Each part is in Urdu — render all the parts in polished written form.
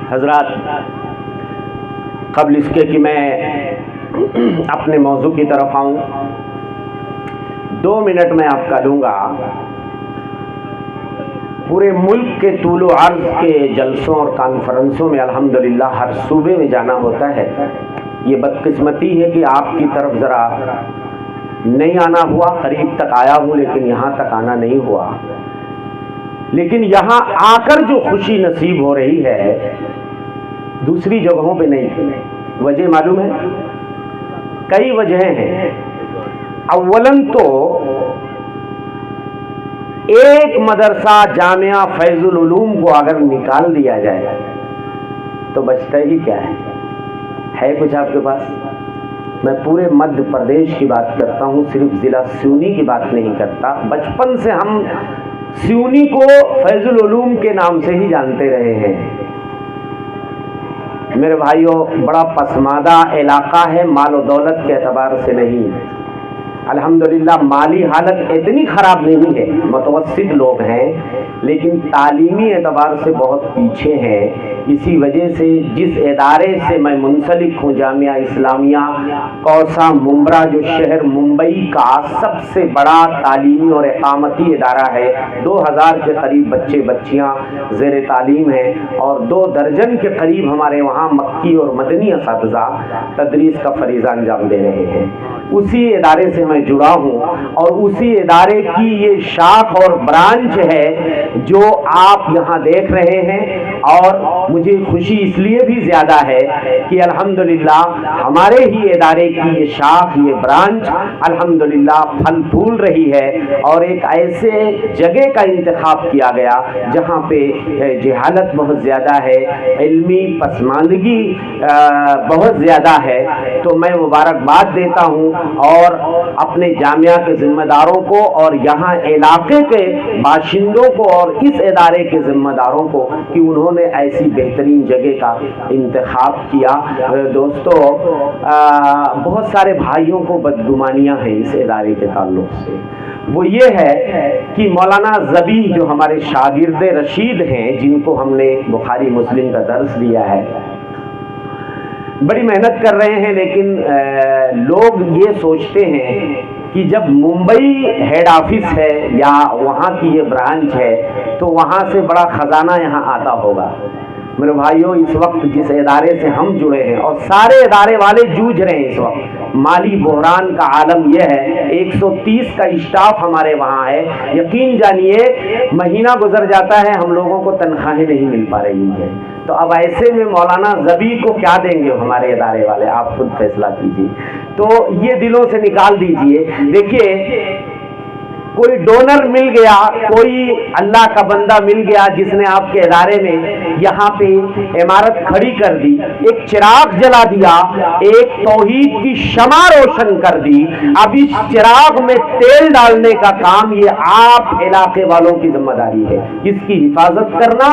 حضرات، قبل اس کے کہ میں اپنے موضوع کی طرف آؤں، 2 منٹ میں آپ کا لوں گا۔ پورے ملک کے طول و عرض کے جلسوں اور کانفرنسوں میں الحمدللہ ہر صوبے میں جانا ہوتا ہے۔ یہ بدقسمتی ہے کہ آپ کی طرف ذرا نہیں آنا ہوا، قریب تک آیا ہوں لیکن یہاں تک آنا نہیں ہوا۔ لیکن یہاں آ کر جو خوشی نصیب ہو رہی ہے دوسری جگہوں پہ نہیں۔ وجہ معلوم ہے؟ کئی وجہیں ہیں۔ اولاً تو ایک مدرسہ جامعہ فیض العلوم کو اگر نکال دیا جائے تو بچتا ہی کیا ہے کچھ آپ کے پاس؟ میں پورے مدھیہ پردیش کی بات کرتا ہوں، صرف ضلع سیونی کی بات نہیں کرتا۔ بچپن سے ہم سیونی کو فیض العلوم کے نام سے ہی جانتے رہے ہیں۔ میرے بھائیوں، بڑا پسماندہ علاقہ ہے، مال و دولت کے اعتبار سے نہیں۔ الحمدللہ مالی حالت اتنی خراب نہیں ہے، متوسط لوگ ہیں، لیکن تعلیمی اعتبار سے بہت پیچھے ہیں۔ اسی وجہ سے جس ادارے سے میں منسلک ہوں، جامعہ اسلامیہ کوسہ ممبرا، جو شہر ممبئی کا سب سے بڑا تعلیمی اور اقامتی ادارہ ہے، 2000 کے قریب بچے بچیاں زیر تعلیم ہیں اور 2 درجن کے قریب ہمارے وہاں مکی اور مدنی اساتذہ تدریس کا فریضہ انجام دے رہے ہیں۔ اسی ادارے سے میں جڑا ہوں اور اسی ادارے کی یہ شاخ اور برانچ ہے جو آپ یہاں دیکھ رہے ہیں۔ اور مجھے خوشی اس لیے بھی زیادہ ہے کہ الحمدللہ ہمارے ہی ادارے کی یہ شاخ، یہ برانچ الحمدللہ پھل پھول رہی ہے اور ایک ایسے جگہ کا انتخاب کیا گیا جہاں پہ جہالت بہت زیادہ ہے، علمی پسماندگی بہت زیادہ ہے۔ تو میں مبارکباد دیتا ہوں اور اپنے جامعہ کے ذمہ داروں کو اور یہاں علاقے کے باشندوں کو اور اس ادارے کے ذمہ داروں کو کہ انہوں نے ایسی بہترین جگہ کا انتخاب کیا۔ دوستو، بہت سارے بھائیوں کو بدگمانیاں ہیں اس ادارے کے تعلق سے۔ وہ یہ ہے کہ مولانا ذبیح جو ہمارے شاگرد رشید ہیں، جن کو ہم نے بخاری مسلم کا درس دیا ہے، بڑی محنت کر رہے ہیں، لیکن لوگ یہ سوچتے ہیں کہ جب ممبئی ہیڈ آفس ہے یا وہاں کی یہ برانچ ہے تو وہاں سے بڑا خزانہ یہاں آتا ہوگا۔ میرے بھائیوں، اس وقت جس ادارے سے ہم جڑے ہیں اور سارے ادارے والے جوجھ رہے ہیں، اس وقت مالی بحران کا عالم یہ ہے، 130 کا اسٹاف ہمارے وہاں ہے۔ یقین جانیے مہینہ گزر جاتا ہے ہم لوگوں کو تنخواہیں نہیں مل پا رہی ہیں۔ تو اب ایسے میں مولانا ذبیح کو کیا دیں گے ہمارے ادارے والے؟ آپ خود فیصلہ کیجیے۔ تو یہ دلوں سے نکال دیجیے۔ دیکھیے، کوئی ڈونر مل گیا، کوئی اللہ کا بندہ مل گیا جس نے آپ کے ادارے میں یہاں پہ عمارت کھڑی کر دی، ایک چراغ جلا دیا، ایک توحید کی شمع روشن کر دی۔ اب اس چراغ میں تیل ڈالنے کا کام یہ آپ علاقے والوں کی ذمہ داری ہے، اس کی حفاظت کرنا۔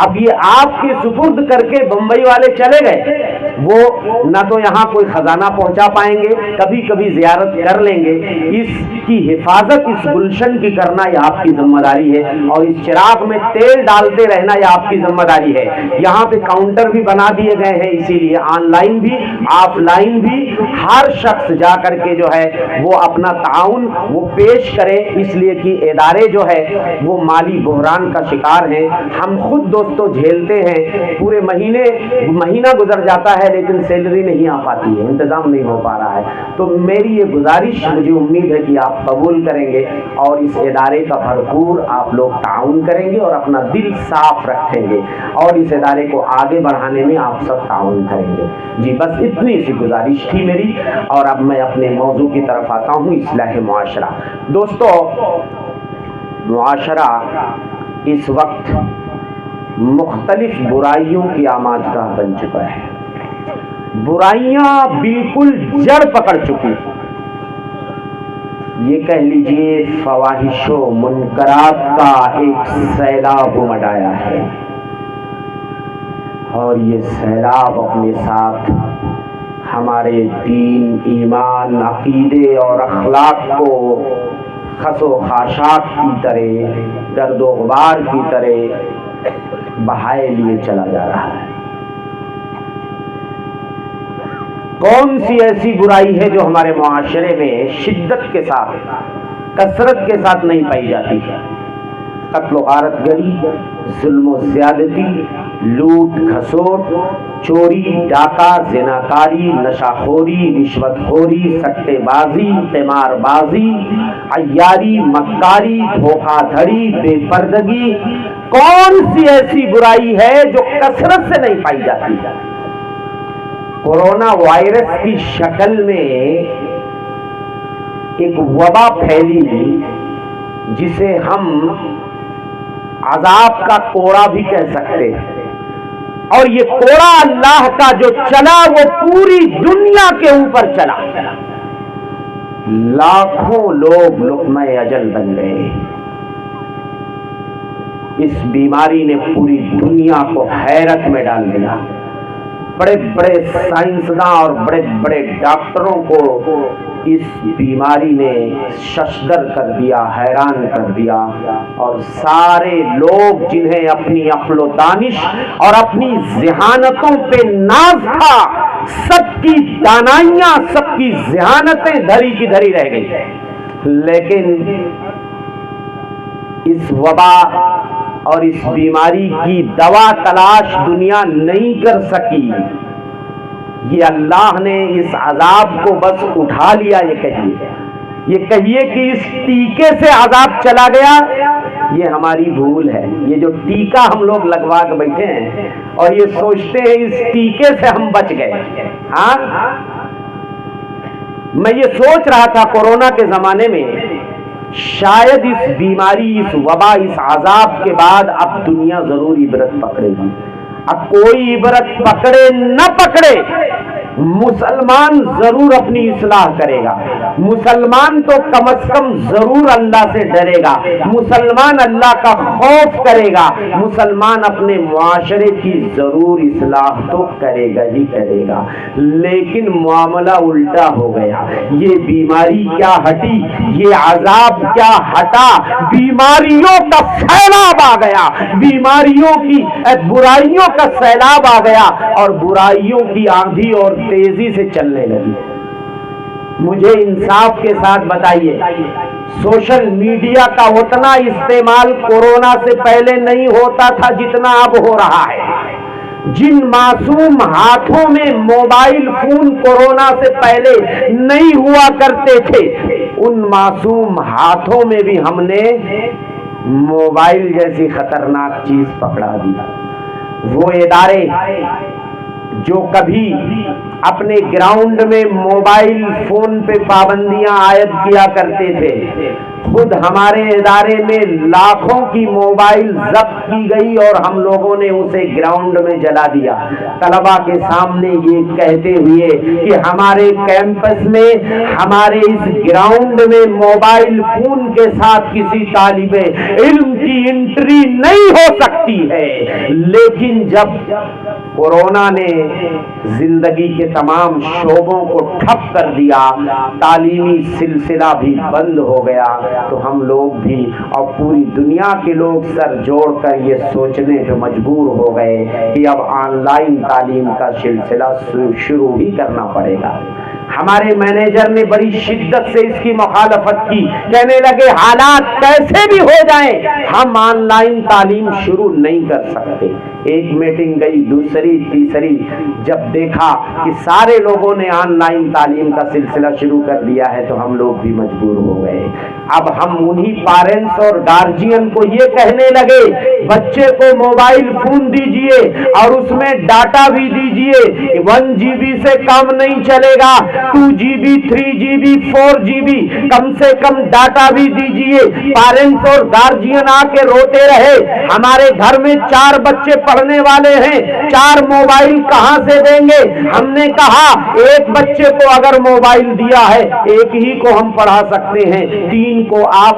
اب یہ آپ کے سپرد کر کے بمبئی والے چلے گئے، وہ نہ تو یہاں کوئی خزانہ پہنچا پائیں گے، کبھی کبھی زیارت کر لیں گے۔ اس کی حفاظت اس گلشن کی کرنا یہ آپ کی ذمہ داری ہے، اور اس چراغ میں تیل ڈالتے رہنا یہ آپ کی ذمہ داری ہے۔ یہاں پہ کاؤنٹر بھی بنا دیے گئے ہیں، اسی لیے آن لائن بھی آف لائن بھی ہر شخص جا کر کے جو ہے وہ اپنا تعاون وہ پیش کرے، اس لیے کہ ادارے جو ہے وہ مالی بحران کا شکار ہیں۔ ہم خود دوستوں جھیلتے ہیں، پورے مہینہ گزر جاتا ہے لیکن سیلری نہیں آ پاتی ہے، انتظام نہیں ہو پا رہا ہے۔ تو میری یہ گزارش، مجھے امید ہے کہ آپ قبول کریں گے اور اس ادارے کا بھرپور آپ لوگ تعاون کریں گے اور اپنا دل صاف رکھیں گے اور اس ادارے کو آگے بڑھانے میں آپ سب تعاون کریں گے۔ جی بس اتنی سی گزارش تھی میری، اور اب میں اپنے موضوع کی طرف آتا ہوں، اصلاح معاشرہ۔ دوستو، معاشرہ اس وقت مختلف برائیوں کی آمادگاہ بن چکا ہے۔ برائیاں بالکل جڑ پکڑ چکی، یہ کہہ لیجئے فواحش و منکرات کا ایک سیلاب مڈایا ہے، اور یہ سیلاب اپنے ساتھ ہمارے دین، ایمان، عقیدے اور اخلاق کو خس و خاشاک کی طرح، گرد و غبار کی طرح بہائے لیے چلا جا رہا ہے۔ کون سی ایسی برائی ہے جو ہمارے معاشرے میں شدت کے ساتھ کثرت کے ساتھ نہیں پائی جاتی ہے؟ قتل و غارت گری، ظلم و زیادتی، لوٹ کھسوٹ، چوری ڈاکہ، زناکاری، نشہ خوری، رشوت خوری، سٹے بازی، قمار بازی، عیاری، مکاری، دھوکہ دھڑی، بے پردگی، کون سی ایسی برائی ہے جو کثرت سے نہیں پائی جاتی ہے؟ کورونا وائرس کی شکل میں ایک وبا پھیلی جسے ہم عذاب کا کوڑا بھی کہہ سکتے ہیں، اور یہ کوڑا اللہ کا جو چلا وہ پوری دنیا کے اوپر چلا، لاکھوں لوگ لقمہ اجل بن گئے۔ اس بیماری نے پوری دنیا کو حیرت میں ڈال دیا۔ بڑے بڑے سائنسداں اور بڑے بڑے ڈاکٹروں کو اس بیماری نے ششدر کر دیا، حیران کر دیا، اور سارے لوگ جنہیں اپنی عقل و دانش اور اپنی ذہانتوں پہ ناز تھا، سب کی دانائیاں، سب کی ذہانتیں دھری کی دھری رہ گئی، لیکن اس وبا اور اس بیماری کی دوا تلاش دنیا نہیں کر سکی۔ یہ اللہ نے اس عذاب کو بس اٹھا لیا۔ یہ کہیے کہ اس ٹیکے سے عذاب چلا گیا، یہ ہماری بھول ہے۔ یہ جو ٹیکا ہم لوگ لگوا کے بیٹھے ہیں اور یہ سوچتے ہیں اس ٹیکے سے ہم بچ گئے۔ ہاں، میں یہ سوچ رہا تھا کورونا کے زمانے میں شاید اس بیماری، اس وبا، اس عذاب کے بعد اب دنیا ضرور عبرت پکڑے گی۔ اب کوئی عبرت پکڑے نہ پکڑے، مسلمان ضرور اپنی اصلاح کرے گا، مسلمان تو کم از کم ضرور اللہ سے ڈرے گا، مسلمان اللہ کا خوف کرے گا، مسلمان اپنے معاشرے کی ضرور اصلاح تو کرے گا ہی کرے گا۔ لیکن معاملہ الٹا ہو گیا۔ یہ بیماری کیا ہٹی، یہ عذاب کیا ہٹا، بیماریوں کا سیلاب آ گیا، بیماریوں کی برائیوں کا سیلاب آ گیا، اور برائیوں کی آندھی اور تیزی سے چلنے لگی۔ مجھے انصاف کے ساتھ بتائیے، سوشل میڈیا کا اتنا استعمال کورونا سے پہلے نہیں ہوتا تھا جتنا اب ہو رہا ہے۔ جن معصوم ہاتھوں میں موبائل فون کورونا سے پہلے نہیں ہوا کرتے تھے، ان معصوم ہاتھوں میں بھی ہم نے موبائل جیسی خطرناک چیز پکڑا دی۔ وہ ادارے جو کبھی اپنے گراؤنڈ میں موبائل فون پہ پابندیاں عائد کیا کرتے تھے، خود ہمارے ادارے میں لاکھوں کی موبائل ضبط کی گئی اور ہم لوگوں نے اسے گراؤنڈ میں جلا دیا، طلبا کے سامنے یہ کہتے ہوئے کہ ہمارے کیمپس میں، ہمارے اس گراؤنڈ میں موبائل فون کے ساتھ کسی طالب علم کی انٹری نہیں ہو سکتی ہے۔ لیکن جب کورونا نے زندگی کے تمام شعبوں کو ٹھپ کر دیا، تعلیمی سلسلہ بھی بند ہو گیا، تو ہم لوگ بھی اور پوری دنیا کے لوگ سر جوڑ کر یہ سوچنے پہ مجبور ہو گئے کہ اب آن لائن تعلیم کا سلسلہ شروع ہی کرنا پڑے گا۔ ہمارے مینیجر نے بڑی شدت سے اس کی مخالفت کی، کہنے لگے حالات کیسے بھی ہو جائیں ہم آن لائن تعلیم شروع نہیں کر سکتے۔ ایک میٹنگ گئی، دوسری، تیسری، جب دیکھا کہ سارے لوگوں نے آن لائن تعلیم کا سلسلہ شروع کر دیا ہے تو ہم لوگ بھی مجبور ہو گئے۔ اب ہم انہی پیرنٹس اور گارجین کو یہ کہنے لگے بچے کو موبائل فون دیجئے اور اس میں ڈاٹا بھی دیجئے، 1 GB سے کم نہیں چلے گا، 2 GB 3 GB 4 GB کم سے کم ڈاٹا بھی دیجئے۔ پیرنٹس اور گارجین آ کے روتے رہے، ہمارے گھر میں 4 بچے پڑھنے والے ہیں، 4 موبائل کہاں سے دیں گے؟ ہم نے کہا ایک بچے کو اگر موبائل دیا ہے، ایک ہی کو ہم پڑھا سکتے ہیں، 3 کو آپ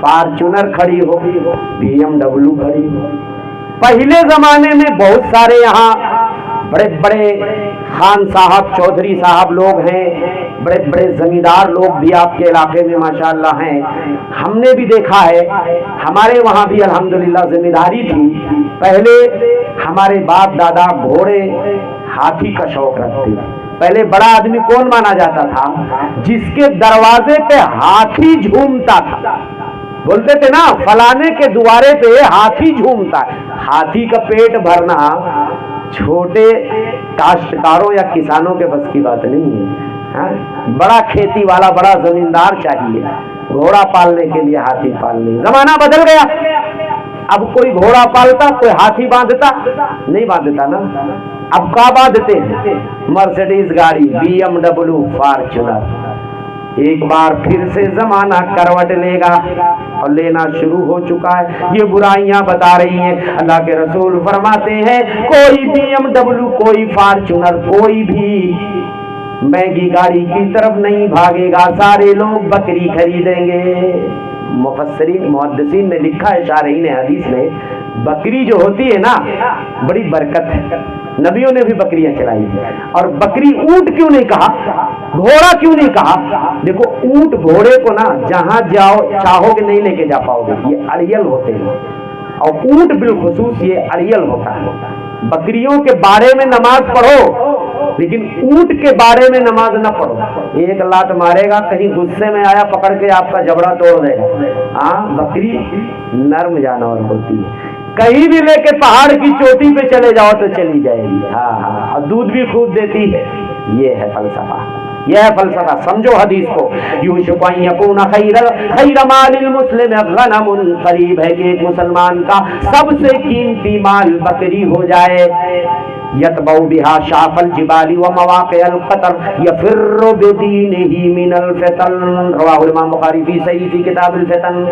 فارچونر کھڑی ہو، BMW کھڑی ہو۔ پہلے زمانے میں بہت سارے یہاں بڑے بڑے خان صاحب، چودھری صاحب لوگ ہیں، بڑے بڑے زمیندار لوگ بھی آپ کے علاقے میں ماشاءاللہ ہیں، ہم نے بھی دیکھا ہے۔ ہمارے وہاں بھی الحمدللہ زمینداری تھی۔ پہلے ہمارے باپ دادا گھوڑے ہاتھی کا شوق رکھتے تھے۔ پہلے بڑا آدمی کون مانا جاتا تھا؟ جس کے دروازے پہ ہاتھی جھومتا تھا۔ بولتے تھے نا فلانے کے دوارے پہ ہاتھی جھومتا ہے۔ ہاتھی کا پیٹ بھرنا چھوٹے کاشتکاروں یا کسانوں کے بس کی بات نہیں ہے۔ بڑا کھیتی والا، بڑا زمیندار چاہیے گھوڑا پالنے کے لیے، ہاتھی پالنے۔ زمانہ بدل گیا، اب کوئی گھوڑا پالتا، کوئی ہاتھی باندھتا نہیں، باندھتا نا۔ اب کیا باندھتے ہیں؟ مرسڈیز گاڑی، BMW، فارچونر۔ ایک بار پھر سے زمانہ کروٹ لے گا اور لینا شروع ہو چکا ہے۔ یہ برائیاں بتا رہی ہیں۔ اللہ کے رسول فرماتے ہیں کوئی BMW، کوئی فارچونر، کوئی بھی مہنگی گاڑی کی طرف نہیں بھاگے گا، سارے لوگ بکری خریدیں گے۔ مفسرین محدثین نے لکھا ہے، شارحین حدیث نے، بکری جو ہوتی ہے نا بڑی برکت ہے۔ نبیوں نے بھی بکریاں چلائی ہیں۔ اور بکری اونٹ کیوں نہیں کہا، گھوڑا کیوں نہیں کہا؟ دیکھو اونٹ گھوڑے کو نا جہاں جاؤ چاہو گے نہیں لے کے جا پاؤ گے، یہ اڑیل ہوتے ہیں، اور اونٹ بالخصوص یہ اڑیل ہوتا ہے۔ بکریوں کے بارے میں نماز پڑھو لیکن اونٹ کے بارے میں نماز نہ پڑھو۔ ایک لات مارے گا، کہیں غصے میں آیا پکڑ کے آپ کا جبڑا توڑ دے گا۔ ہاں بکری نرم جانور ہوتی ہے، کہیں بھی لے کے پہاڑ کی چوٹی پہ چلے جاؤ تو چلی جائے گی۔ ہاں اور دودھ بھی خوب دیتی ہے۔ یہ ہے فلسفہ، یہ ہے فلسفہ۔ سمجھو حدیث کو۔ یوشک ان یکون خیر مال المسلم غنم، قریب ہے کہ ایک مسلمان کا سب سے قیمتی مال بکری ہو جائے۔ یتبع بها شاف الجبال ومواقع القطر یفر بدینہ من الفتن، رواہ الامام بخاری فی صحیح فی کتاب الفتن۔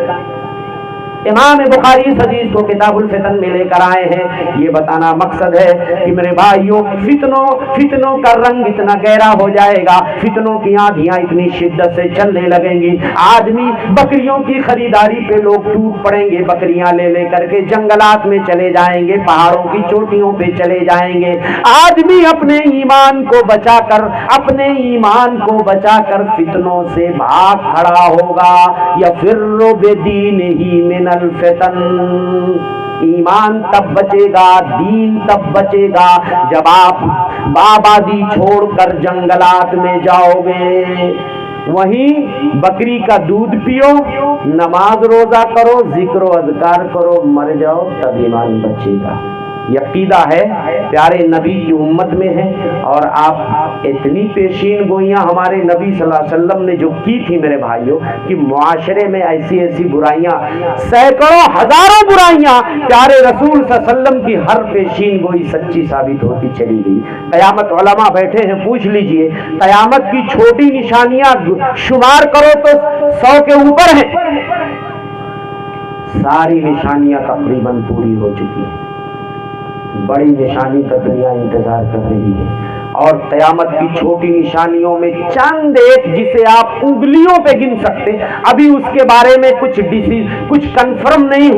امام بخاری اس حدیث کو کتاب الفتن میں لے کر آئے ہیں۔ یہ بتانا مقصد ہے کہ میرے بھائیوں فتنوں کا رنگ اتنا گہرا ہو جائے گا، فتنوں کی آندھیاں اتنی شدت سے چلنے لگیں گی، آدمی بکریوں کی خریداری پہ لوگ ٹوٹ پڑیں گے، بکریاں لے لے کر کے جنگلات میں چلے جائیں گے، پہاڑوں کی چوٹیوں پہ چلے جائیں گے۔ آدمی اپنے ایمان کو بچا کر فتنوں سے بھاگ کھڑا ہوگا۔ یفر بدینہ من الفتن، ایمان تب بچے گا، دین تب بچے گا جب آپ آبادی چھوڑ کر جنگلات میں جاؤ گے۔ وہیں بکری کا دودھ پیو، نماز روزہ کرو، ذکر و اذکار کرو، مر جاؤ تب ایمان بچے گا۔ یہ عقیدہ ہے، پیارے نبی کی امت میں ہے۔ اور آپ اتنی پیشین گوئیاں ہمارے نبی صلی اللہ علیہ وسلم نے جو کی تھی میرے بھائیوں، کہ معاشرے میں ایسی برائیاں، سینکڑوں ہزاروں برائیاں، پیارے رسول صلی اللہ علیہ وسلم کی ہر پیشین گوئی سچی ثابت ہوتی چلی گئی۔ قیامت، علماء بیٹھے ہیں پوچھ لیجئے، قیامت کی چھوٹی نشانیاں شمار کرو تو 100 کے اوپر ہیں، ساری نشانیاں تقریباً پوری ہو چکی ہیں۔ بڑی نشانی کا دنیا انتظار کر رہی ہے، اور قیامت کی چھوٹی نشانیوں میں چند ایک جسے آپ انگلیوں پہ گن سکتے، ابھی اس کے بارے میں کچھ کنفرم نہیں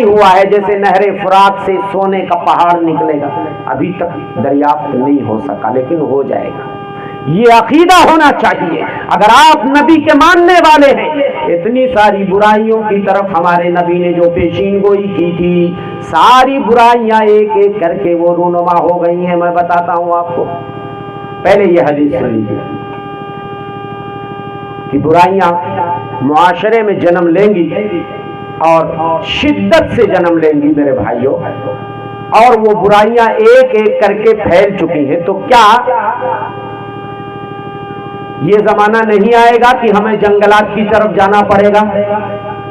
ہوا ہے، جیسے نہر فرات سے سونے کا پہاڑ نکلے گا، ابھی تک دریافت نہیں ہو سکا لیکن ہو جائے گا۔ یہ عقیدہ ہونا چاہیے اگر آپ نبی کے ماننے والے ہیں۔ اتنی ساری برائیوں کی طرف ہمارے نبی نے جو پیشین گوئی کی تھی، ساری برائیاں ایک ایک کر کے وہ رونما ہو گئی ہیں۔ میں بتاتا ہوں آپ کو، پہلے یہ حدیث سن لیجیے کہ برائیاں معاشرے میں جنم لیں گی اور شدت سے جنم لیں گی میرے بھائیوں، اور وہ برائیاں ایک ایک کر کے پھیل چکی ہیں۔ تو کیا یہ زمانہ نہیں آئے گا کہ ہمیں جنگلات کی طرف جانا پڑے گا؟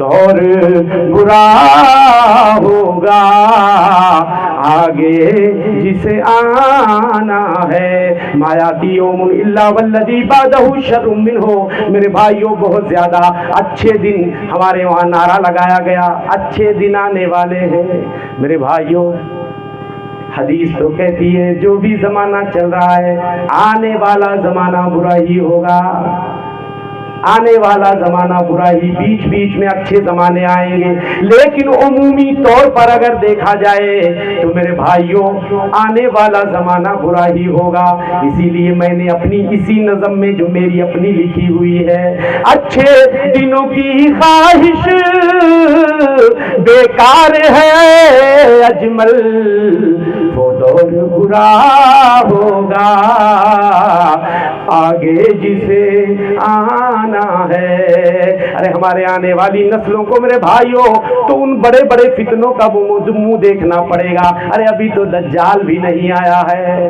دور برا ہوگا آگے جسے آنا ہے، ما یاتی یوم الا والذی بعدہ شر منہ۔ میرے بھائیوں بہت زیادہ اچھے دن ہمارے وہاں نعرہ لگایا گیا، اچھے دن آنے والے ہیں۔ میرے بھائیوں حدیث تو کہتی ہے جو بھی زمانہ چل رہا ہے آنے والا زمانہ برا ہی ہوگا، آنے والا زمانہ برا ہی، بیچ بیچ میں اچھے زمانے آئیں گے، لیکن عمومی طور پر اگر دیکھا جائے تو میرے بھائیوں آنے والا زمانہ برا ہی ہوگا۔ اسی لیے میں نے اپنی اسی نظم میں جو میری اپنی لکھی ہوئی ہے، اچھے دنوں کی خواہش بیکار ہے اجمل، وہ دور برا ہوگا آگے جسے آنا ہے۔ ارے ہمارے آنے والی نسلوں کو میرے بھائیوں تو ان بڑے بڑے فتنوں کا منہ دیکھنا پڑے گا۔ ارے ابھی تو دجال بھی نہیں آیا ہے،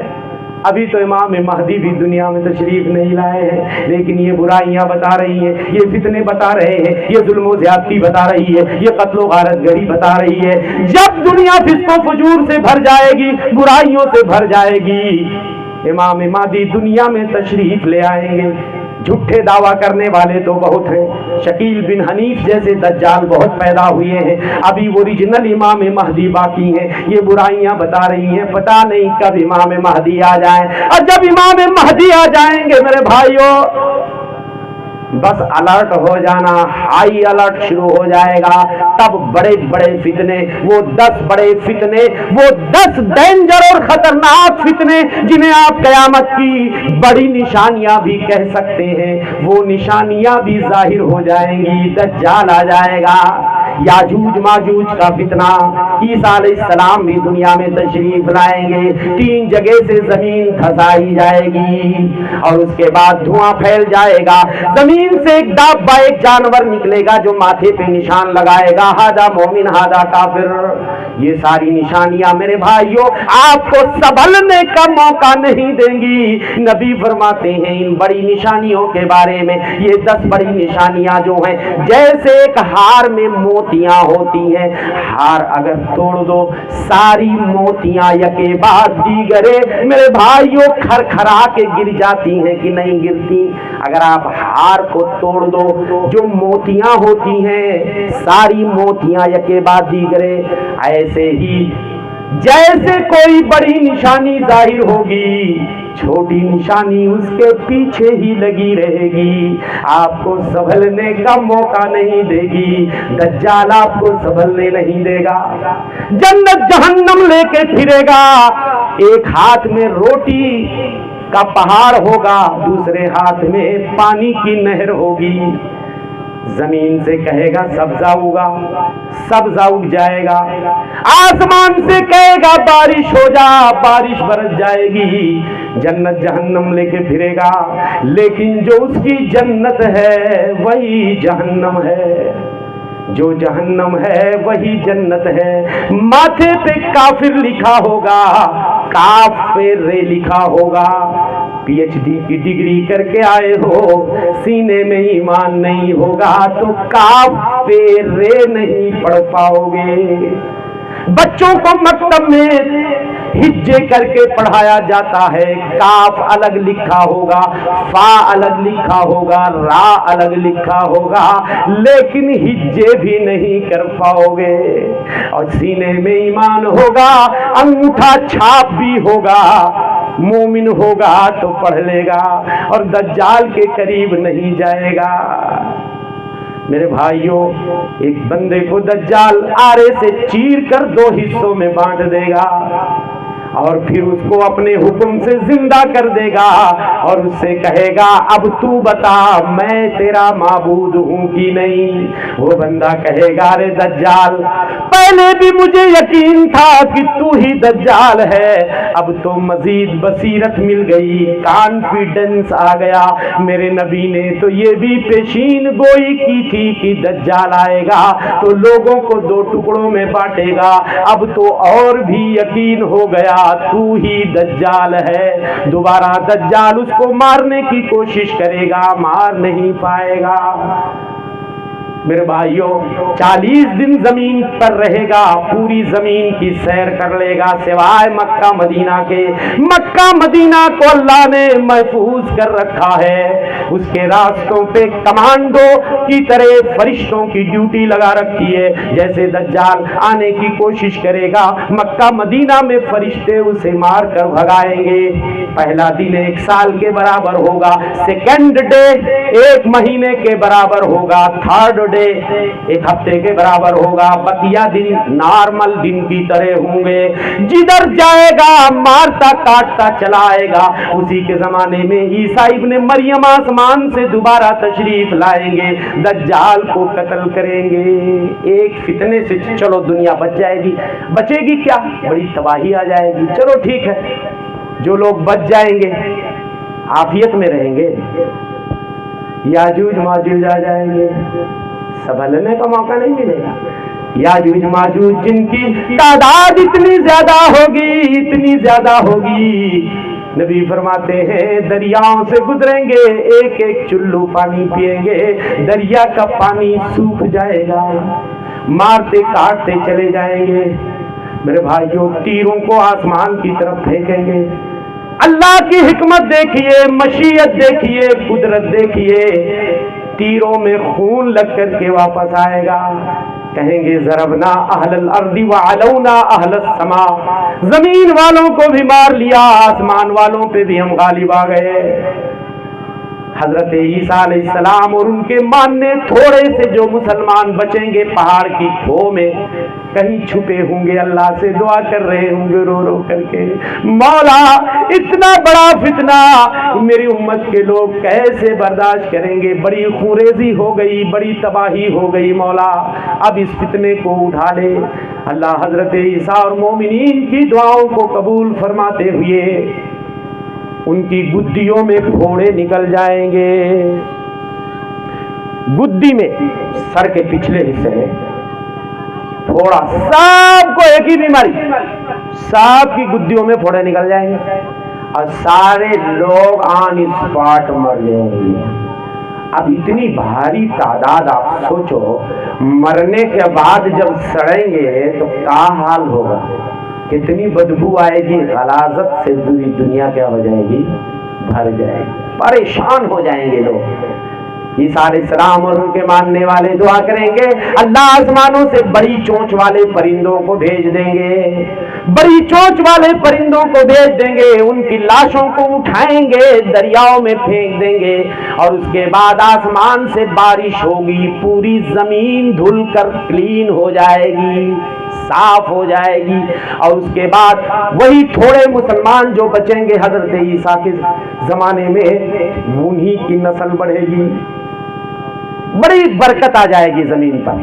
ابھی تو امام مہدی بھی دنیا میں تشریف نہیں لائے ہیں، لیکن یہ برائیاں بتا رہی ہیں، یہ فتنے بتا رہے ہیں، یہ ظلم و زیادتی بتا رہی ہے، یہ قتل و غارت گری بتا رہی ہے۔ جب دنیا فسق و فجور سے بھر جائے گی، برائیوں سے بھر جائے گی، امام مہدی دنیا میں تشریف لے آئیں گے۔ جھوٹے دعویٰ کرنے والے تو بہت ہیں، شکیل بن حنیف جیسے دجال بہت پیدا ہوئے ہیں، ابھی اوریجنل امام مہدی باقی ہیں۔ یہ برائیاں بتا رہی ہیں، پتہ نہیں کب امام مہدی آ جائیں، اور جب امام مہدی آ جائیں گے میرے بھائیوں بس الرٹ ہو جانا، ہائی الرٹ شروع ہو جائے گا۔ تب بڑے بڑے فتنے، وہ 10 بڑے فتنے، وہ 10 ڈینجر اور خطرناک فتنے جنہیں آپ قیامت کی بڑی نشانیاں بھی کہہ سکتے ہیں، وہ نشانیاں بھی ظاہر ہو جائیں گی۔ دجال آ جائے گا، یاجوج ماجوج کا فتنہ، عیسیٰ علیہ السلام بھی دنیا میں تشریف لائیں گے، 3 جگہ سے زمین کھسائی جائے گی اور اس کے بعد دھواں پھیل جائے گا، زمین سے ایک دابہ، ایک جانور نکلے گا جو ماتھے پہ نشان لگائے گا، ہادہ مومن ہادہ کافر۔ یہ ساری نشانیاں میرے بھائیوں آپ کو سنبھلنے کا موقع نہیں دیں گی۔ نبی فرماتے ہیں ان بڑی نشانیوں کے بارے میں، یہ 10 بڑی نشانیاں جو ہیں جیسے ایک ہار میں موتیاں ہوتی ہیں، ہار اگر توڑ دو ساری موتیاں یکے بعد دیگرے میرے بھائیوں کھرکھرا کے گر جاتی ہیں کہ نہیں گرتی؟ اگر آپ ہار کو توڑ دو جو موتیاں ہوتی ہیں ساری موتیاں یکے بعد دیگرے، ایسے ہی جیسے کوئی بڑی نشانی ظاہر ہوگی چھوٹی نشانی اس کے پیچھے ہی لگی رہے گی، آپ کو سنبھلنے کا موقع نہیں دے گی، دجال آپ کو سنبھلنے نہیں دے گا، جنت جہنم لے کے پھرے گا، ایک ہاتھ میں روٹی کا پہاڑ ہوگا، دوسرے ہاتھ میں پانی کی نہر ہوگی، زمین سے کہے گا سبزہ ہوگا، سبزہ اگ جائے گا، آسمان سے کہے گا بارش ہو جا، بارش برس جائے گی، جنت جہنم لے کے پھرے گا، لیکن جو اس کی جنت ہے وہی جہنم ہے، جو جہنم ہے وہی جنت ہے۔ ماتھے پہ کافر لکھا ہوگا، کافر لکھا ہوگا، پی ایچ ڈی کی ڈگری کر کے آئے ہو، سینے میں ایمان نہیں ہوگا تو کافر نہیں پڑھ پاؤ گے۔ بچوں کو مکتب میں ہجے کر کے پڑھایا جاتا ہے، کاف الگ لکھا ہوگا، فا الگ لکھا ہوگا، را الگ لکھا ہوگا، لیکن ہجے بھی نہیں کر پاؤ گے، اور سینے میں ایمان ہوگا، انگوٹھا چھاپ بھی ہوگا، مومن ہوگا تو پڑھ لے گا اور دجال کے قریب نہیں جائے گا۔ میرے بھائیوں ایک بندے کو دجال آرے سے چیر کر 2 حصوں میں بانٹ دے گا اور پھر اس کو اپنے حکم سے زندہ کر دے گا اور اس سے کہے گا اب تو بتا میں تیرا معبود ہوں کہ نہیں؟ وہ بندہ کہے گا ارے دجال پہلے بھی مجھے یقین تھا کہ تو ہی دجال ہے، اب تو مزید بصیرت مل گئی، کانفیڈنس آ گیا، میرے نبی نے تو یہ بھی پیشین گوئی کی تھی کہ دجال آئے گا تو لوگوں کو 2 ٹکڑوں میں بانٹے گا، اب تو اور بھی یقین ہو گیا تو ہی دجال ہے۔ دوبارہ دجال اس کو مارنے کی کوشش کرے گا، مار نہیں پائے گا۔ میرے بھائیوں 40 دن زمین پر رہے گا، پوری زمین کی سیر کر لے گا سوائے مکہ مدینہ کے۔ مکہ مدینہ کو اللہ نے محفوظ کر رکھا ہے، اس کے راستوں پہ کمانڈو کی طرح فرشتوں کی ڈیوٹی لگا رکھی ہے۔ جیسے دجال آنے کی کوشش کرے گا، مکہ مدینہ میں فرشتے اسے مار کر بھگائیں گے۔ پہلا دن 1 سال کے برابر ہوگا، سیکنڈ ڈے 1 مہینے کے برابر ہوگا، تھرڈ ڈے 1 ہفتے کے برابر ہوگا، بقیہ دن نارمل دن کی طرح ہوں گے۔ جدھر جائے گا مارتا کاٹتا چلا آئے گا۔ اسی کے زمانے میں عیسیٰ ابن مریم آسمان سے دوبارہ تشریف لائیں گے، دجال کو قتل کریں گے۔ ایک فتنے سے چلو دنیا بچ جائے گی، بچے گی کیا؟ بڑی تباہی آ جائے گی۔ چلو ٹھیک ہے، جو لوگ بچ جائیں گے عافیت میں رہیں گے، یاجوج ماجوج آ جائیں گے، سنبھلنے کا موقع نہیں ملے گا۔ یاجوج ماجوج جن کی تعداد اتنی زیادہ ہوگی، اتنی زیادہ ہوگی، نبی فرماتے ہیں دریاؤں سے گزریں گے، ایک ایک چلو پانی پئیں گے، دریا کا پانی سوکھ جائے گا، مارتے کاٹتے چلے جائیں گے۔ میرے بھائیوں تیروں کو آسمان کی طرف پھینکیں گے۔ اللہ کی حکمت دیکھیے، مشیت دیکھیے، قدرت دیکھیے، تیروں میں خون لگ کر کے واپس آئے گا۔ کہیں گے ضربنا اہل الارض وعلونا اہل السماء، زمین والوں کو بھی مار لیا، آسمان والوں پہ بھی ہم غالب آ گئے۔ حضرت عیسیٰ علیہ السلام اور ان کے ماننے تھوڑے سے جو مسلمان بچیں گے پہاڑ کی کھو میں کہیں چھپے ہوں گے، اللہ سے دعا کر رہے ہوں گے رو رو کر کے، مولا اتنا بڑا فتنہ میری امت کے لوگ کیسے برداشت کریں گے؟ بڑی خوریزی ہو گئی، بڑی تباہی ہو گئی، مولا اب اس فتنے کو اٹھا لے۔ اللہ حضرت عیسیٰ اور مومنین کی دعاؤں کو قبول فرماتے ہوئے ان کی گدیوں میں پھوڑے نکل جائیں گے۔ گدی میں سر کے پچھلے حصے میں پھوڑا، سب کو ایک ہی بیماری، سب کی گدیوں میں پھوڑے نکل جائیں گے اور سارے لوگ آن اسپاٹ مر جائیں گے۔ اب اتنی بھاری تعداد، آپ سوچو مرنے کے بعد جب سڑیں گے تو کیا حال ہوگا، کتنی بدبو آئے گی، غلاظت سے پوری دنیا کیا ہو جائے گی، بھر جائے گی، پریشان ہو جائیں گے لوگ۔ عیسیٰ علیہ السلام اور ان کے ماننے والے دعا کریں گے، اللہ آسمانوں سے بڑی چونچ والے پرندوں کو بھیج دیں گے، بڑی چونچ والے پرندوں کو بھیج دیں گے، ان کی لاشوں کو اٹھائیں گے، دریاؤں میں پھینک دیں گے، اور اس کے بعد آسمان سے بارش ہوگی، پوری زمین دھل کر کلین ہو جائے گی، صاف ہو جائے گی، اور اس کے بعد وہی تھوڑے مسلمان جو بچیں گے حضرت عیسیٰ کے زمانے میں، انہی کی نسل بڑھے گی، بڑی برکت آ جائے گی زمین پر۔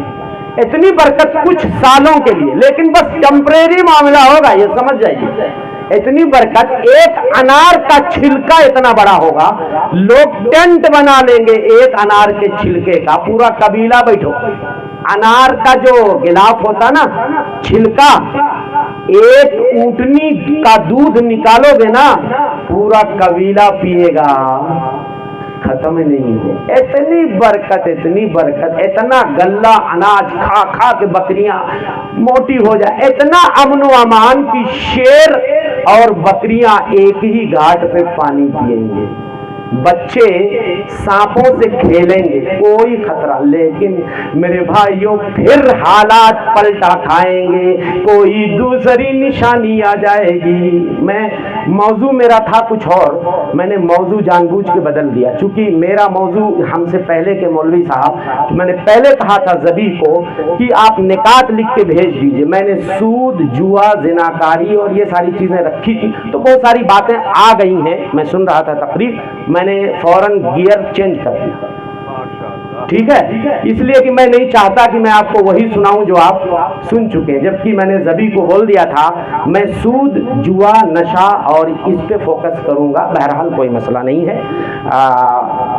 اتنی برکت کچھ سالوں کے لیے، لیکن بس ٹیمپریری معاملہ ہوگا، یہ سمجھ جائیے۔ اتنی برکت، ایک انار کا چھلکا اتنا بڑا ہوگا، لوگ ٹینٹ بنا لیں گے ایک انار کے چھلکے کا، پورا قبیلہ بیٹھو۔ انار کا جو غلاف ہوتا نا، چھلکا، ایک اونٹنی کا دودھ نکالو گے نا، پورا قبیلہ پیے گا، ختم نہیں ہو۔ اتنی برکت، اتنی برکت، اتنا غلہ اناج کھا کھا کے بکریاں موٹی ہو جائے، اتنا امن و امان کی شیر اور بکریاں ایک ہی گھاٹ پہ پانی پیئیں گے، بچے سانپوں سے کھیلیں گے، کوئی خطرہ، لیکن میرے بھائیوں پھر حالات پلٹا کھائیں گے، کوئی دوسری نشانی آ جائے گی۔ میں موضوع میرا تھا کچھ اور، میں نے موضوع جان بوجھ کے بدل دیا، چونکہ میرا موضوع ہم سے پہلے کے مولوی صاحب، میں نے پہلے کہا تھا زبی کو کہ آپ نکات لکھ کے بھیج دیجئے، میں نے سود، جوا، زناکاری اور یہ ساری چیزیں رکھی تھی، تو بہت ساری باتیں آ گئی ہیں، میں سن رہا تھا تقریر، میں نے فوراً گیئر چینج کر دیا، ٹھیک ہے، اس لیے کہ میں نہیں چاہتا کہ میں آپ کو وہی سناؤں جو آپ سن چکے ہیں، جبکہ میں نے زبی کو بول دیا تھا میں سود، جوا، نشہ اور اس پہ فوکس کروں گا، بہرحال کوئی مسئلہ نہیں ہے۔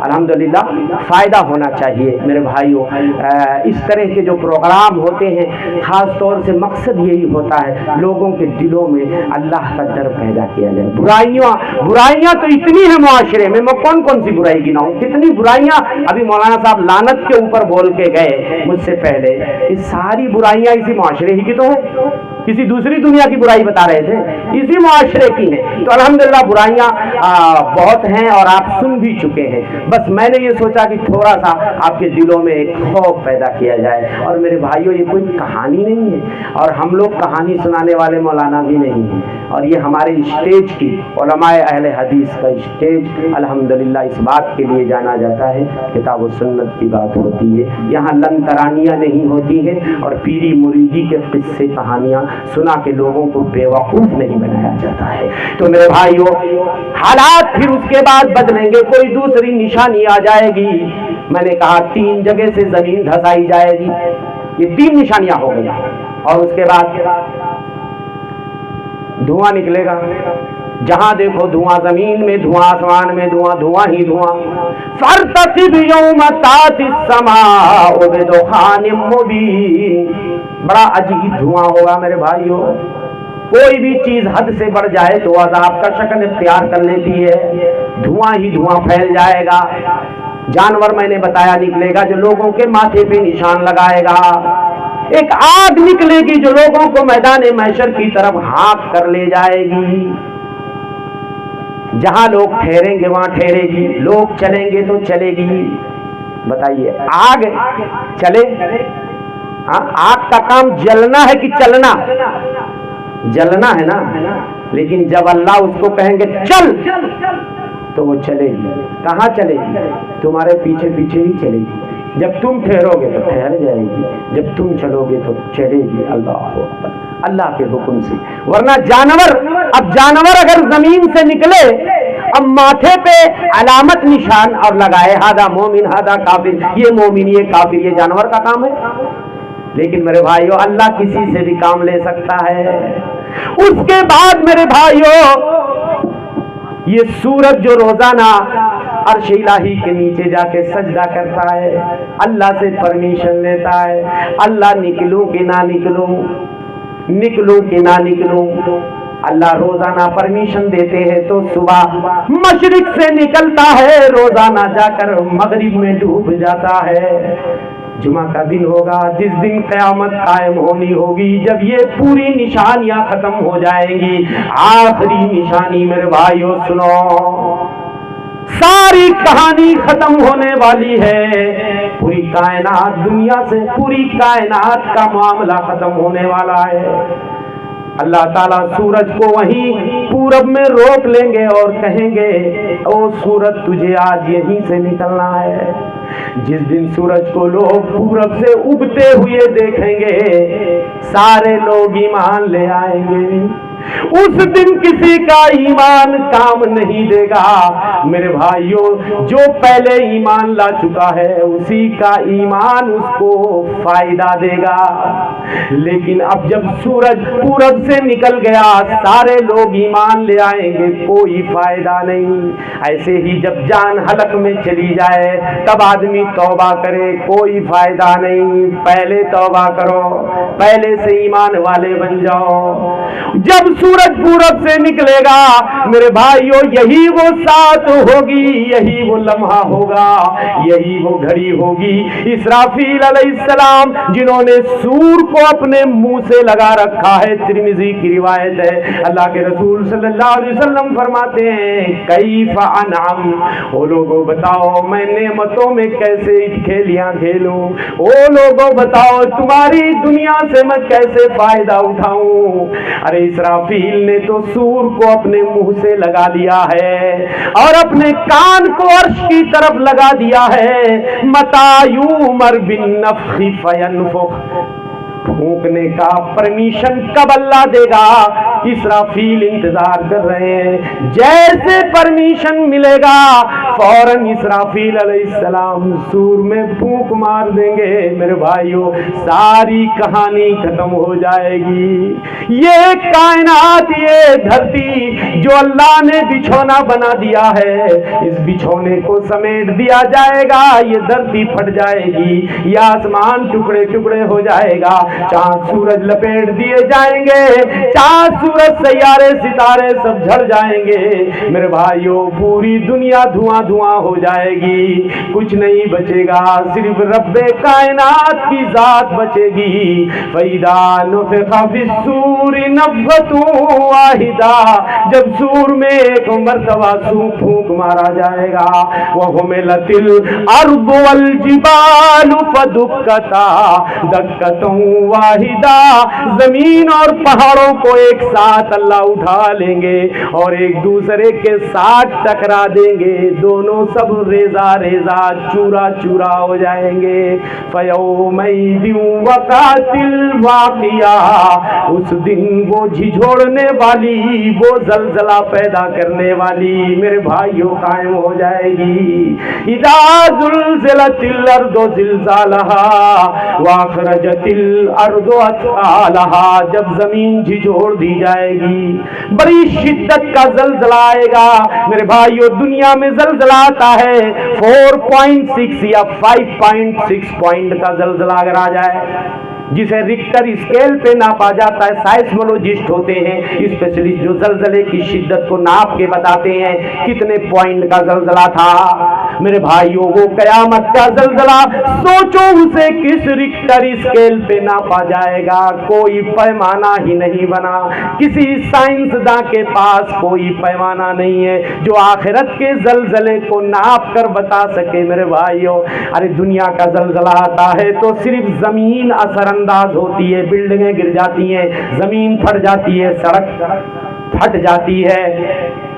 الحمدللہ فائدہ ہونا چاہیے میرے بھائیوں۔ اس طرح کے جو پروگرام ہوتے ہیں خاص طور سے مقصد یہی ہوتا ہے لوگوں کے دلوں میں اللہ کا ڈر پیدا کیا جائے۔ برائیاں تو اتنی ہیں معاشرے میں کون کون سی برائی گناؤں، کتنی برائیاں ابھی مولانا صاحب لعنت کے اوپر بول کے گئے مجھ سے پہلے، یہ ساری برائیاں اسی معاشرے ہی کی تو ہیں، کسی دوسری دنیا کی برائی بتا رہے تھے، اسی معاشرے کی ہیں۔ تو الحمدللہ برائیاں بہت ہیں اور آپ سن بھی چکے ہیں، بس میں نے یہ سوچا کہ تھوڑا سا آپ کے دلوں میں ایک خوف پیدا کیا جائے۔ اور میرے بھائیوں یہ کوئی کہانی نہیں ہے، اور ہم لوگ کہانی سنانے والے مولانا بھی نہیں ہیں، اور یہ ہمارے اسٹیج کی علماء اہل حدیث کا اسٹیج الحمدللہ اس بات کے لیے جانا جاتا ہے، کتاب و سنت کی بات ہوتی ہے، یہاں لن ترانیاں نہیں ہوتی ہیں اور پیری مریدی کے قصے کہانیاں سنا کے لوگوں کو بیوقوف نہیں بنایا جاتا ہے۔ تو میرے بھائیوں حالات پھر اس کے بعد بدلیں گے، کوئی دوسری نشانی آ جائے گی۔ میں نے کہا 3 جگہ سے زمین دھسائی جائے گی، یہ 3 نشانیاں ہو گئی، اور اس کے بعد دھواں نکلے گا، جہاں دیکھو دھواں، زمین میں دھواں، آسمان میں دھواں، دھواں ہی دھواں۔ فارتقب یوم تأتی السماء بدخان مبین، بڑا عجیب دھواں ہوگا میرے بھائیوں، کوئی بھی چیز حد سے بڑھ جائے تو عذاب کا شکل اختیار کر لیتی ہے، دھواں ہی دھواں پھیل جائے گا۔ جانور میں نے بتایا نکلے گا جو لوگوں کے ماتھے پہ نشان لگائے گا، ایک آگ نکلے گی جو لوگوں کو میدان محشر کی طرف ہانک کر لے جائے گی، جہاں لوگ ٹھہریں گے وہاں ٹھہرے گی، لوگ چلیں گے تو چلے گی۔ بتائیے آگ چلے؟ آگ کا کام جلنا ہے کہ چلنا؟ جلنا ہے نا، لیکن جب اللہ اس کو کہیں گے چل تو وہ چلے گی۔ کہاں چلے گی؟ تمہارے پیچھے پیچھے ہی چلے گی، جب تم ٹھہرو گے تو ٹھہر جائے گی، جب تم چلو گے تو چلے گی۔ اللہ کے حکم سے، ورنہ جانور اگر زمین سے نکلے، اب ماتھے پہ علامت نشان اور لگائے ہادہ مومن ہادہ کافر، یہ مومن یہ کافر، یہ جانور کا کام ہے۔ لیکن میرے بھائیوں اللہ کسی سے بھی کام لے سکتا ہے۔ اس کے بعد میرے بھائیوں یہ سورج جو روزانہ عرش الہی کے نیچے جا کے سجدہ کرتا ہے، اللہ سے پرمیشن لیتا ہے، اللہ نکلوں کہ نہ نکلوں، نکلوں کہ نہ نکلوں۔ اللہ روزانہ پرمیشن دیتے ہیں تو صبح مشرق سے نکلتا ہے، روزانہ جا کر مغرب میں ڈوب جاتا ہے۔ جمعہ کا دن ہوگا جس دن قیامت قائم ہونی ہوگی، جب یہ پوری نشانیاں ختم ہو جائیں گی، آخری نشانی میرے بھائیوں سنو، ساری کہانی ختم ہونے والی ہے، پوری کائنات دنیا سے، پوری کائنات کا معاملہ ختم ہونے والا ہے۔ اللہ تعالیٰ سورج کو وہیں پورب میں روک لیں گے اور کہیں گے او سورج تجھے آج یہیں سے نکلنا ہے۔ جس دن سورج کو لوگ پورب سے اگتے ہوئے دیکھیں گے، سارے لوگ ایمان لے آئیں گے، اس دن کسی کا ایمان کام نہیں دے گا میرے بھائیوں، جو پہلے ایمان لا چکا ہے اسی کا ایمان اس کو فائدہ دے گا۔ لیکن اب جب سورج پورب سے نکل گیا، سارے لوگ ایمان لے آئیں گے، کوئی فائدہ نہیں۔ ایسے ہی جب جان حلق میں چلی جائے تب آدمی توبہ کرے، کوئی فائدہ نہیں۔ پہلے توبہ کرو، پہلے سے ایمان والے بن جاؤ۔ جب سورج پورب سے نکلے گا میرے بھائیوں، یہی وہ ساتھ ہوگی، یہی وہ لمحہ ہوگا، یہی وہ گھڑی ہوگی۔ اسرافیل علیہ السلام جنہوں نے سور کو اپنے منہ سے لگا رکھا ہے، ترمذی کی روایت ہے، اللہ کے رسول صلی اللہ علیہ وسلم فرماتے ہیں کیف انعم، او لوگوں بتاؤ میں نعمتوں میں کیسے کھیلیاں کھیلوں، او لوگوں بتاؤ تمہاری دنیا سے میں کیسے فائدہ اٹھاؤں۔ ارے اسرافیل نے تو سور کو اپنے منہ سے لگا لیا ہے اور اپنے کان کو عرش کی طرف لگا دیا ہے۔ متی یؤمر بالنفخ فینفخ، پھونکنے کا پرمیشن کب اللہ دے گا؟ اسرافیل انتظار کر رہے ہیں، جیسے پرمیشن ملے گا فوراً اسرافیل علیہ السلام سور میں پھونک مار دیں گے۔ میرے بھائیوں ساری کہانی ختم ہو جائے گی۔ یہ کائنات، یہ دھرتی جو اللہ نے بچھونا بنا دیا ہے، اس بچھونے کو سمیٹ دیا جائے گا، یہ دھرتی پھٹ جائے گی، یہ آسمان ٹکڑے ٹکڑے ہو جائے گا، چاند سورج لپیٹ دیے جائیں گے، چاند سورج سیارے ستارے سب جھڑ جائیں گے۔ میرے بھائیوں پوری دنیا دھواں دھواں ہو جائے گی، کچھ نہیں بچے گا، صرف رب کائنات کی ذات بچے گی۔ فَإِذَا نُفِخَ فِي الصُّورِ نَفْخَةٌ وَاحِدَةٌ، جب سور میں ایک مرتبہ پھونک مارا جائے گا، وَحُمِلَتِ الْأَرْضُ وَالْجِبَالُ فَدُكَّتَا دَكَّةً وَاحِدَةً، زمین اور پہاڑوں کو ایک ساتھ اللہ اٹھا لیں گے اور ایک دوسرے کے ساتھ ٹکرا دیں گے، دونوں سب ریزہ ریزہ چورا چورا ہو جائیں گے۔ فَيَوْمَئِذٍ وَقَعَتِ الْوَاقِعَةُ، اس دن وہ جھنجھوڑنے والی، وہ زلزلہ پیدا کرنے والی میرے بھائیوں قائم ہو جائے گی۔ اِذَا زُلْزِلَتِ الْأَرْضُ زِلْزَالَهَا وَأَخْرَجَتِ الْأَرْضُ أَثْقَالَهَا، جب زمین جھنجھوڑ دی جائے گی، بڑی شدت کا زلزلہ آئے گا۔ میرے بھائیوں دنیا میں زلزلہ آتا ہے 4.6 یا 5.6 پوائنٹ کا زلزلہ اگر آ جائے، جسے ریکٹر اسکیل پہ ناپا جاتا ہے، سائسمولوجسٹ ہوتے ہیں اسپیشلسٹ جو زلزلے کی شدت کو ناپ کے بتاتے ہیں کتنے پوائنٹ کا زلزلہ تھا۔ میرے بھائیوں وہ قیامت کا زلزلہ سوچو اسے کس ریکٹر اسکیل پہ ناپا جائے گا، کوئی پیمانہ ہی نہیں بنا، کسی سائنسداں کے پاس کوئی پیمانہ نہیں ہے جو آخرت کے زلزلے کو ناپ کر بتا سکے۔ میرے بھائیوں ارے دنیا کا زلزلہ آتا ہے تو صرف زمین اثر انداز ہوتی ہے، بلڈنگیں گر جاتی ہیں، زمین پھٹ جاتی ہے، سڑک پھٹ جاتی ہے،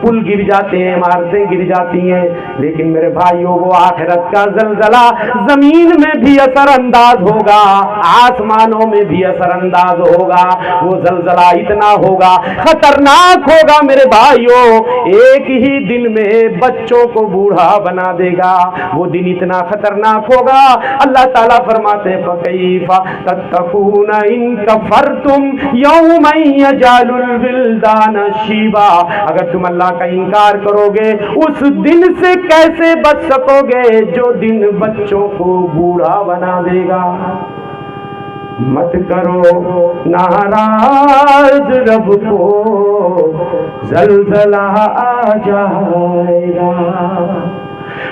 پل گر جاتے ہیں، عمارتیں گر جاتی ہیں، لیکن میرے بھائیوں وہ آخرت کا زلزلہ زمین میں بھی اثر انداز ہوگا، آسمانوں میں بھی اثر انداز ہوگا، وہ زلزلہ اتنا ہوگا خطرناک ہوگا میرے بھائیوں، ایک ہی دن میں بچوں کو بوڑھا بنا دے گا، وہ دن اتنا خطرناک ہوگا۔ اللہ تعالیٰ فرماتے ہیں فَكَيْفَ تَتَّقُونَ إِن كَفَرْتُمْ يَوْمًا يَجْعَلُ الْوِلْدَانَ شِيبًا، اگر تم اللہ کا انکار کرو گے اس دن سے کیسے بچ سکو گے جو دن بچوں کو بوڑھا بنا دے گا۔ مت کرو ناراض رب کو، زلزلہ آ جائے گا،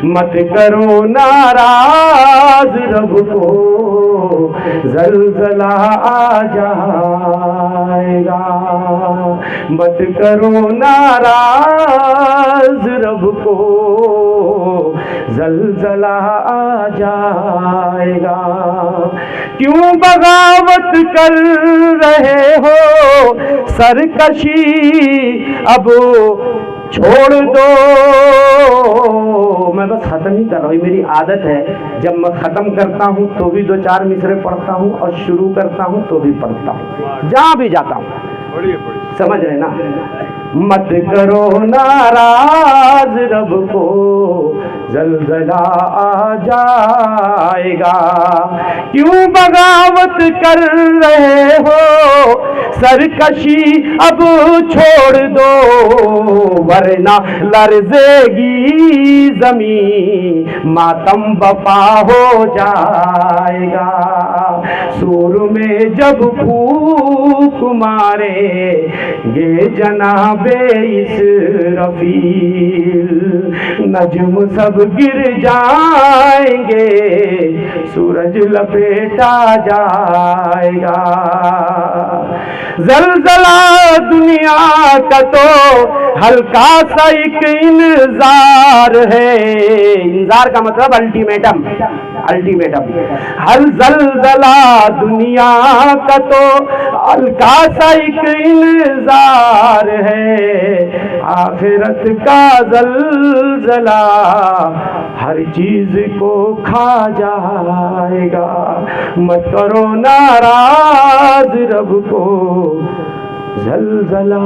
مت کرو ناراض رب کو، زلزلہ آ جائے گا، مت کرو ناراض رب کو، زلزلہ آ جائے گا۔ کیوں بغاوت کر رہے ہو سرکشی اب چھوڑ دو۔ میں بس ختم ہی کر رہا ہوں، میری عادت ہے جب میں ختم کرتا ہوں تو بھی 2-4 مصرے پڑھتا ہوں اور شروع کرتا ہوں تو بھی پڑھتا ہوں، جہاں بھی جاتا ہوں، سمجھ رہے نا۔ مت کرو ناراض رب کو، زلزلہ آ جائے گا۔ کیوں بغاوت کر رہے ہو سرکشی اب چھوڑ دو، ورنہ لرزے گی زمین ماتم بپا ہو جائے گا۔ سور میں جب پھونک مارے گے جناب اسرافیل، نجم سب گر جائیں گے، سورج لپیٹا جائے گا۔ زلزلہ دنیا کا تو ہلکا سا ایک انذار ہے، انذار کا مطلب الٹیمیٹم، الٹیمیٹم۔ ہر زلزلہ دنیا کا تو ہلکا سا ایک انذار ہے، آخرت کا زلزلہ ہر چیز کو کھا جائے گا۔ مت کرو ناراض رب کو، زلزلہ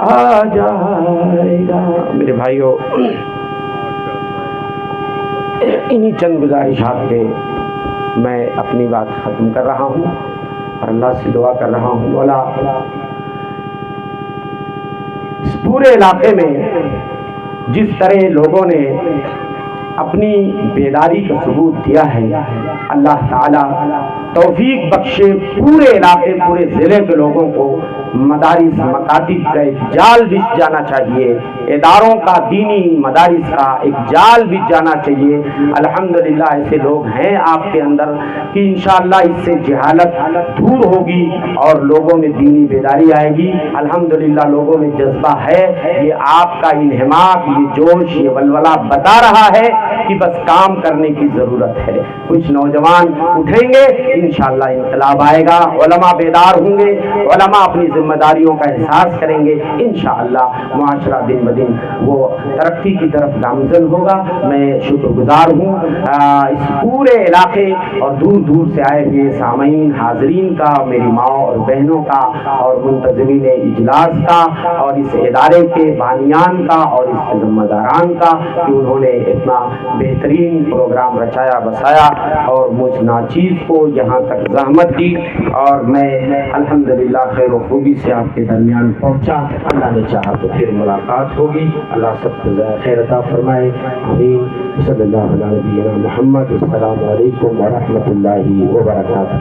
آ جائے گا۔ میرے بھائیوں، انہی چند گزارشات پہ میں اپنی بات ختم کر رہا ہوں اور اللہ سے دعا کر رہا ہوں، مولا اس پورے علاقے میں جس طرح لوگوں نے اپنی بیداری کا ثبوت دیا ہے، اللہ تعالیٰ توفیق بخشے پورے علاقے پورے ضلع کے لوگوں کو مدارس مکاتب کا ایک جال بچ جانا چاہیے، اداروں کا دینی مدارس کا ایک جال بچ جانا چاہیے۔ الحمدللہ ایسے لوگ ہیں آپ کے اندر کہ انشاءاللہ اس سے جہالت دور ہوگی اور لوگوں میں دینی بیداری آئے گی۔ الحمدللہ لوگوں میں جذبہ ہے، یہ آپ کا انہماک، یہ جوش، یہ ولولہ بتا رہا ہے کہ بس کام کرنے کی ضرورت ہے۔ کچھ نوجوان اٹھیں گے، انشاءاللہ انقلاب آئے گا، علماء بیدار ہوں گے، علماء اپنی ذمہ داریوں کا احساس کریں گے، انشاءاللہ معاشرہ دن بدن وہ ترقی کی طرف گامزن ہوگا۔ میں شکر گزار ہوں اس پورے علاقے اور دور دور سے آئے ہوئے سامعین حاضرین کا، میری ماں اور بہنوں کا اور منتظمین اجلاس کا اور اس ادارے کے بانیان کا اور اس کے ذمہ داران کا کہ انہوں نے اتنا بہترین پروگرام رچایا بسایا اور مجھ ناچیز کو یہاں تک زحمت دی، اور میں الحمدللہ خیر و خوبی سے آپ کے درمیان پہنچا۔ اللہ نے چاہا تو پھر ملاقات ہوگی۔ اللہ سب کو خیر عطا فرمائے، آمین۔ صلی اللہ علیہ نبینا محمد۔ السلام علیکم ورحمۃ اللہ وبرکاتہ۔